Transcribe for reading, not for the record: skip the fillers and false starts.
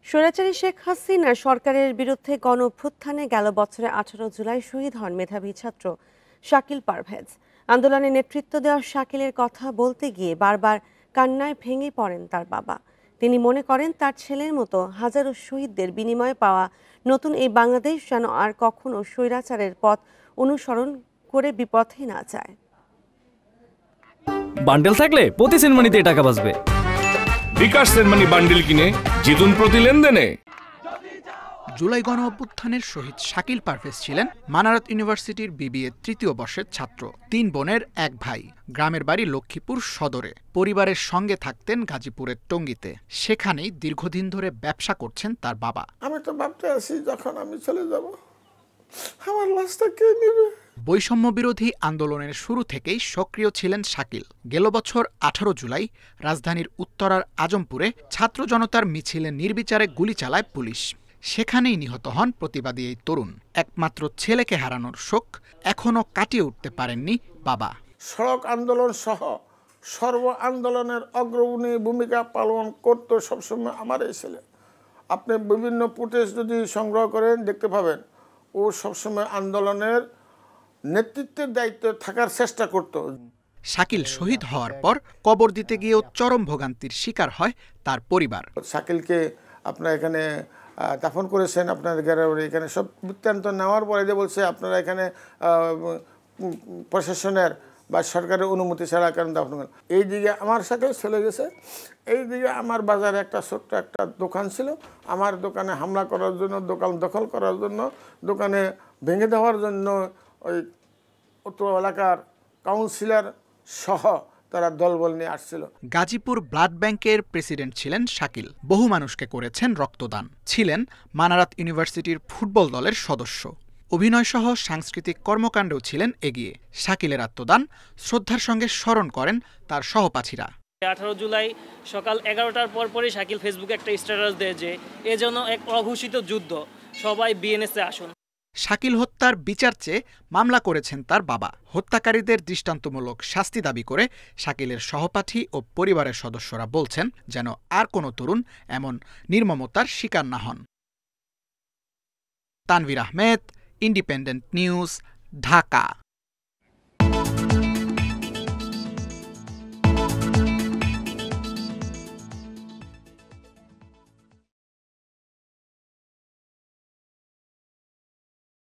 স্বৈরাচারী শেখ হাসিনা সরকারের বিরুদ্ধে গণঅভ্যুত্থানে গেল বছরের 18 জুলাই শহীদ হন মেধাবী ছাত্র শাকিল পারভেজ। আন্দোলনে নেতৃত্ব দেওয়া শাকিলের কথা বলতে গিয়ে বারবার কান্নায় ভেঙে পড়েন তার বাবা। তিনি মনে করেন তার ছেলের মতো হাজারো শহীদদের বিনিময়ে পাওয়া নতুন এই বাংলাদেশ যেন আর কখনো স্বৈরাচারের পথ অনুসরণ করে বিপথে না যায়। বান্ডেল থাকলে প্রতি সেনমানিতে টাকা বাঁচবে। বিকাশ সেনমানি বান্ডেল কিনে জিতুন প্রতি লেনদেনে। জুলাই গণ অভ্যুত্থানের শহীদ শাকিল পারভেজ ছিলেন মানারত ইউনিভার্সিটির বিবিএ তৃতীয় বর্ষের ছাত্র। ৩ বোনের এক ভাই। গ্রামের বাড়ি লক্ষ্মীপুর সদরে। পরিবারের সঙ্গে থাকতেন গাজীপুরের টঙ্গীতে। সেখানেই দীর্ঘদিন ধরে ব্যবসা করছেন তার বাবা। আমি তো ভাবতে আছি যখন আমি চলে যাব আমার লাশটা কে নেবে। বৈষম্য বিরোধী আন্দোলনের শুরু থেকেই সক্রিয় ছিলেন শাকিল। গেল বছর 18 জুলাই রাজধানীর উত্তরার আজমপুরে ছাত্র জনতার মিছিলে নির্বিচারে গুলি চালায় পুলিশ। সেখানেই নিহত হন প্রতিবাদী এই তরুণ। একমাত্র ছেলেকে হারানোর শোক এখনও কাটিয়ে উঠতে পারেননি বাবা। সড়ক আন্দোলন সহ সর্ব আন্দোলনের অগ্রণী ভূমিকা পালন করতো সবসময় আমার এই ছেলে। আপনি বিভিন্ন ফুটেজ যদি সংগ্রহ করেন দেখতে পাবেন ও সবসময় আন্দোলনের নেতৃত্বের দায়িত্বে থাকার চেষ্টা করত। শাকিল শহীদ হওয়ার পর কবর দিতে গিয়েও চরম ভোগান্তির শিকার হয় তার পরিবার। শাকিলকে আপনারা এখানে দাফন করেছেন, আপনাদের গ্যালারি এখানে সব বৃত্তান্ত নেওয়ার পরে যে বলছে আপনারা এখানে প্রশাসনের বা সরকারের অনুমতি ছাড়া কেন দাফন করেন। এই দিকে আমার শাকিল চলে গেছে, এই দিকে আমার বাজারে একটা ছোট্ট একটা দোকান ছিল, আমার দোকানে হামলা করার জন্য, দোকান দখল করার জন্য, দোকানে ভেঙে দেওয়ার জন্য ওই উত্তর এলাকার কাউন্সিলর সহ তারা দলবল নিয়ে আসছিল। গাজীপুর ব্লাড ব্যাংকের প্রেসিডেন্ট ছিলেন শাকিল। বহু মানুষকে করেছেন রক্তদান। ছিলেন মানারত ইউনিভার্সিটির ফুটবল দলের সদস্য। অভিনয়সহ সাংস্কৃতিক কর্মকাণ্ডেও ছিলেন এগিয়ে। শাকিলের আত্মদান শ্রদ্ধার সঙ্গে স্মরণ করেন তার সহপাঠীরা। 18 জুলাই সকাল 11টার পরপরই শাকিল ফেসবুকে একটা স্ট্যাটাস দেয় যে এ যেন এক অঘোষিত যুদ্ধ, সবাই বিএনএসে আসুন। শাকিল হত্যার বিচার চেয়ে মামলা করেছেন তার বাবা। হত্যাকারীদের দৃষ্টান্তমূলক শাস্তি দাবি করে শাকিলের সহপাঠী ও পরিবারের সদস্যরা বলছেন যেন আর কোনো তরুণ এমন নির্মমতার শিকার না হন। Tanvir Ahmed, independent news, Dhaka.